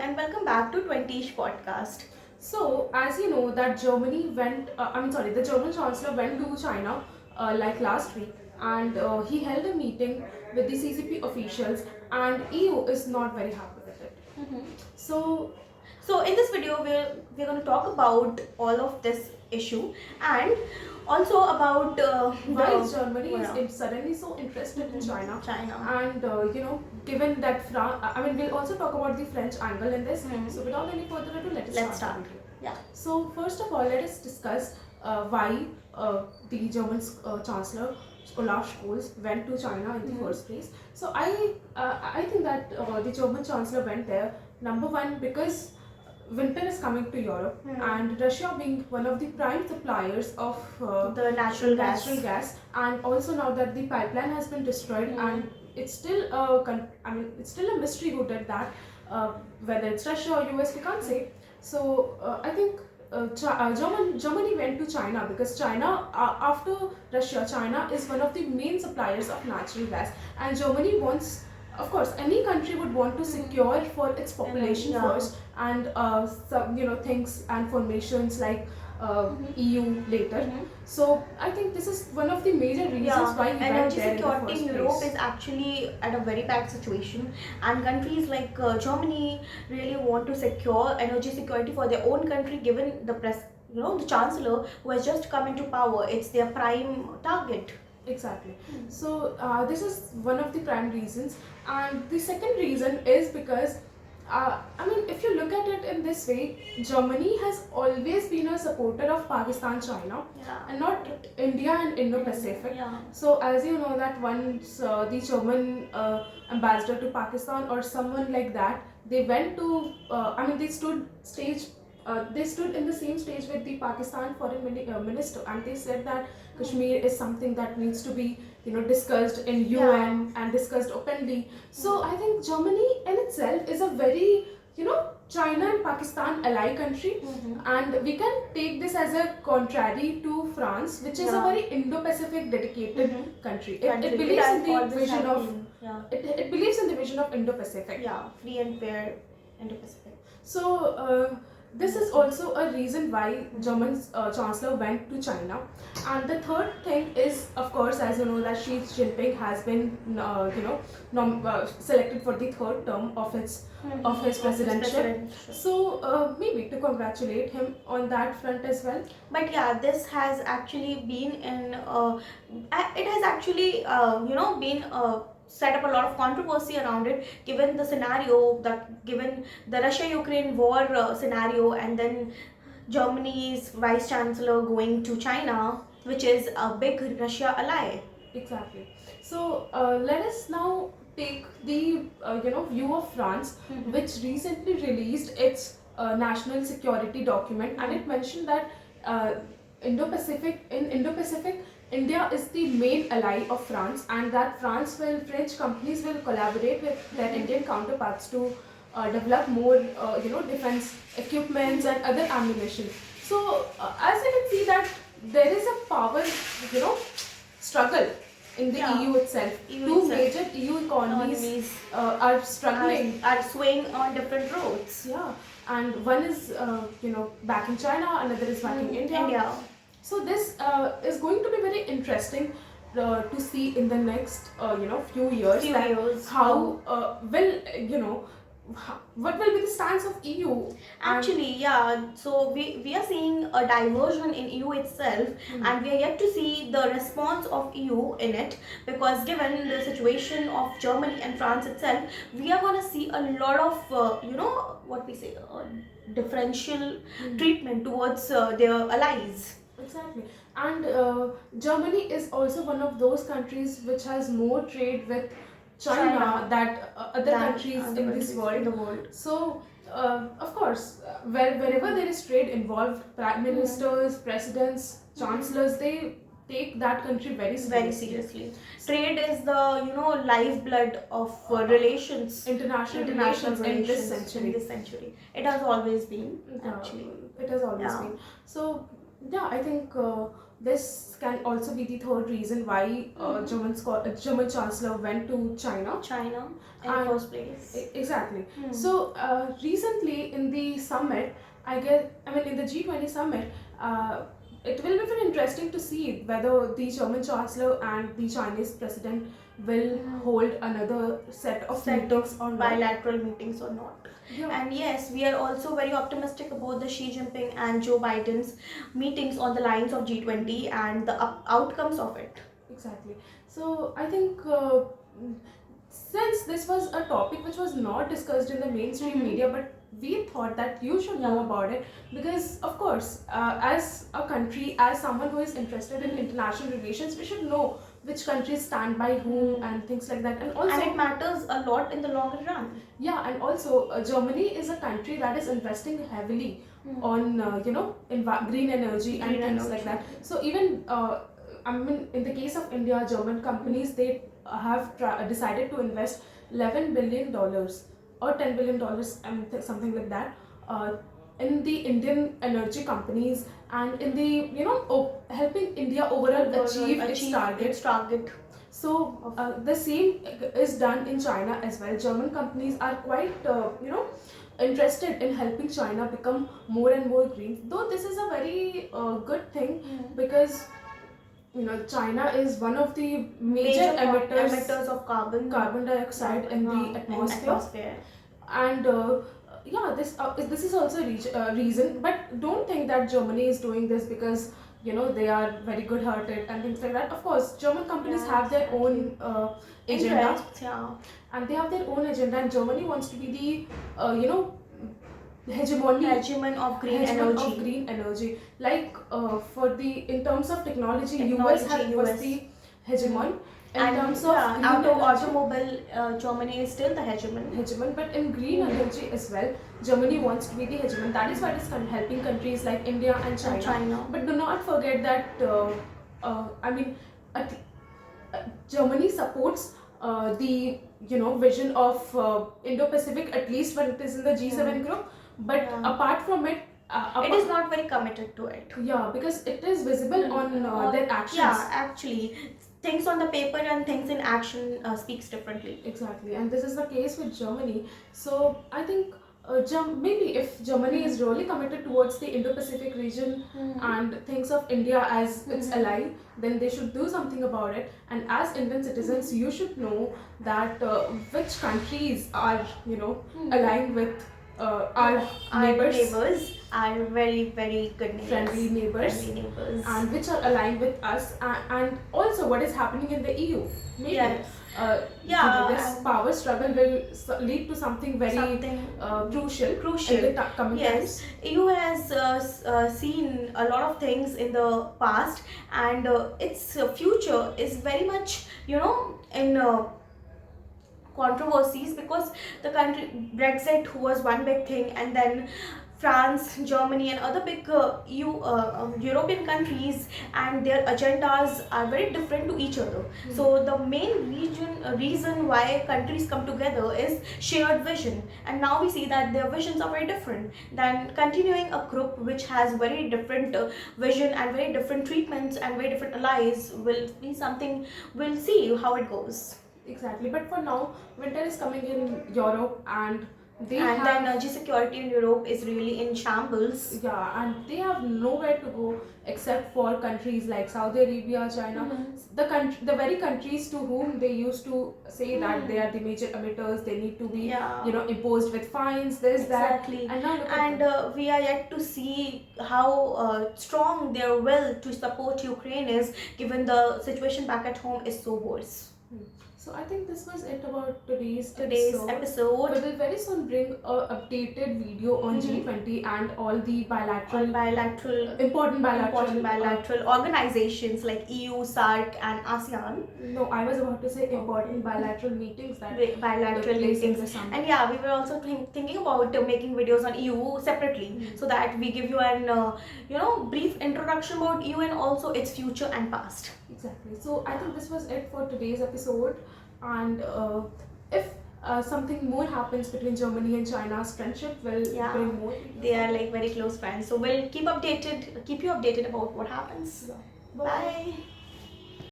and welcome back to 20ish podcast. So, as you know, that Germany went, the German Chancellor went to China like last week, and he held a meeting with the CCP officials, and EU is not very happy with it. So, So in this video, we're going to talk about all of this issue and also about why the Germany is suddenly so interested in China? China. And given that we'll also talk about the French angle in this. So, without any further ado, let's start. The video. Yeah. So, first of all, let us discuss why the German Chancellor Olaf Scholz went to China in the first place. So, I think that the German Chancellor went there, number one, because winter is coming to Europe, and Russia being one of the prime suppliers of the natural gas, and also now that the pipeline has been destroyed, and it's still it's still a mystery who did that, whether it's Russia or US, we can't say. So I think Germany went to China because China, after Russia, China is one of the main suppliers of natural gas, and Germany wants, of course, any country would want to secure for its population first, and some things and formations like EU later. So I think this is one of the major reasons why he went there in the security first in Europe place. is actually at a very bad situation, and countries like Germany really want to secure energy security for their own country, given the the chancellor who has just come into power. It's their prime target. Exactly. So this is one of the prime reasons, and the second reason is because if you look at it in this way, Germany has always been a supporter of Pakistan, China, and not India and Indo-Pacific. So as you know that once the German ambassador to Pakistan or someone like that, they went to, they stood in the same stage with the Pakistan foreign minister, and they said that Kashmir is something that needs to be discussed in UN and discussed openly. So I think Germany in itself is a very China and Pakistan ally country, and we can take this as a contrary to France, which is a very Indo-Pacific dedicated country. It believes in the vision of it believes in the vision of Indo-Pacific. Yeah, free and fair Indo-Pacific. So this is also a reason why German Chancellor went to China. And the third thing is, of course, as you know, that Xi Jinping has been selected for the third term of his presidency. So maybe to congratulate him on that front as well. But yeah, this has actually been in it has actually been set up a lot of controversy around it, given the scenario, that given the Russia-Ukraine war scenario, and then Germany's vice chancellor going to China, which is a big Russia ally. Exactly. So let us now take the view of France, which recently released its national security document, and it mentioned that Indo-Pacific, India is the main ally of France, and that French companies will collaborate with their Indian counterparts to develop more defense equipments and other ammunition. So as you can see that there is a power struggle in the EU itself. Two major EU economies are struggling, are swaying on different roads. Yeah, and one is back in China, another is back in India. So this is going to be very interesting to see in the next few years. How what will be the stance of EU? Actually, so we are seeing a diversion in EU itself, and we are yet to see the response of EU in it, because given the situation of Germany and France itself, we are going to see a lot of what we say, differential treatment towards their allies. Exactly. And Germany is also one of those countries which has more trade with China than other countries in this world. So, of course, wherever there is trade involved, prime ministers, presidents, chancellors, they take that country very seriously. Trade is the lifeblood of relations, international relations in this century. It has always been, actually. It has always been. So yeah, I think this can also be the third reason why German Chancellor went to China. China in the And first place. exactly. Hmm. So recently in the summit, I mean in the G20 summit, it will be very interesting to see whether the German Chancellor and the Chinese President will hold another set of meetings or not. Bilateral meetings or not. Yeah. And yes, we are also very optimistic about the Xi Jinping and Joe Biden's meetings on the lines of G20 and the outcomes of it. Exactly. So I think since this was a topic which was not discussed in the mainstream media, but we thought that you should know about it, because of course, as a country, as someone who is interested in international relations, we should know which countries stand by whom and things like that. And also, And it matters a lot in the longer run. yeah, and also Germany is a country that is investing heavily on green energy and things like that. So even I mean, in the case of India, German companies, they have decided to invest $11 billion or $10 billion, I mean, something like that, in the Indian energy companies, and in the helping India overall achieve its target. So the same is done in China as well. German companies are quite interested in helping China become more and more green. Though this is a very good thing, because China is one of the major emitters of carbon dioxide in the atmosphere. And yeah, this is also a reason. But don't think that Germany is doing this because they are very good hearted and things like that. Of course, German companies have their own agenda. Interests, yeah. And they have their own agenda, and Germany wants to be the hegemon of green energy. Like in terms of technology, US was the hegemon. In terms of automobile, Germany is still the hegemon. But in green energy as well, Germany wants to be the hegemon. That is why it is helping countries like India and China. But do not forget that I mean, Germany supports the vision of Indo-Pacific, at least when it is in the G7 group. But apart from it, it is not very committed to it. Yeah, because it is visible on their actions. Yeah, actually, things on the paper and things in action speaks differently. Exactly, and this is the case with Germany. So I think maybe if Germany is really committed towards the Indo-Pacific region and thinks of India as its ally, then they should do something about it. And as Indian citizens, you should know that which countries are aligned with our neighbors are very, very good neighbors. Friendly neighbors, and which are aligned with us, and also what is happening in the EU. Maybe this power struggle will lead to something very crucial in the coming times. EU has seen a lot of things in the past, and its future is very much in controversies, because the country Brexit was one big thing, and then France, Germany, and other big European countries, and their agendas are very different to each other. So the main reason why countries come together is shared vision, and now we see that their visions are very different. Than continuing a group which has very different vision and very different treatments and very different allies will be something. We'll see how it goes. Exactly, but for now, winter is coming in Europe, and the energy security in Europe is really in shambles. Yeah, and they have nowhere to go except for countries like Saudi Arabia, China, the very countries to whom they used to say that they are the major emitters. They need to be imposed with fines, that. And we are yet to see how strong their will to support Ukraine is, given the situation back at home is so worse. So I think this was it about today's episode. We will very soon bring a updated video on G20 and all the important bilateral organizations like EU, SAARC, and ASEAN. No, I was about to say important bilateral meetings that bilateral meetings. And yeah, we were also thinking about making videos on EU separately, so that we give you an brief introduction about EU and also its future and past. Exactly. So I think this was it for today's episode. And if something more happens between Germany and China's friendship, will bring more. They are like very close friends, so we'll keep you updated about what happens. Bye. Bye.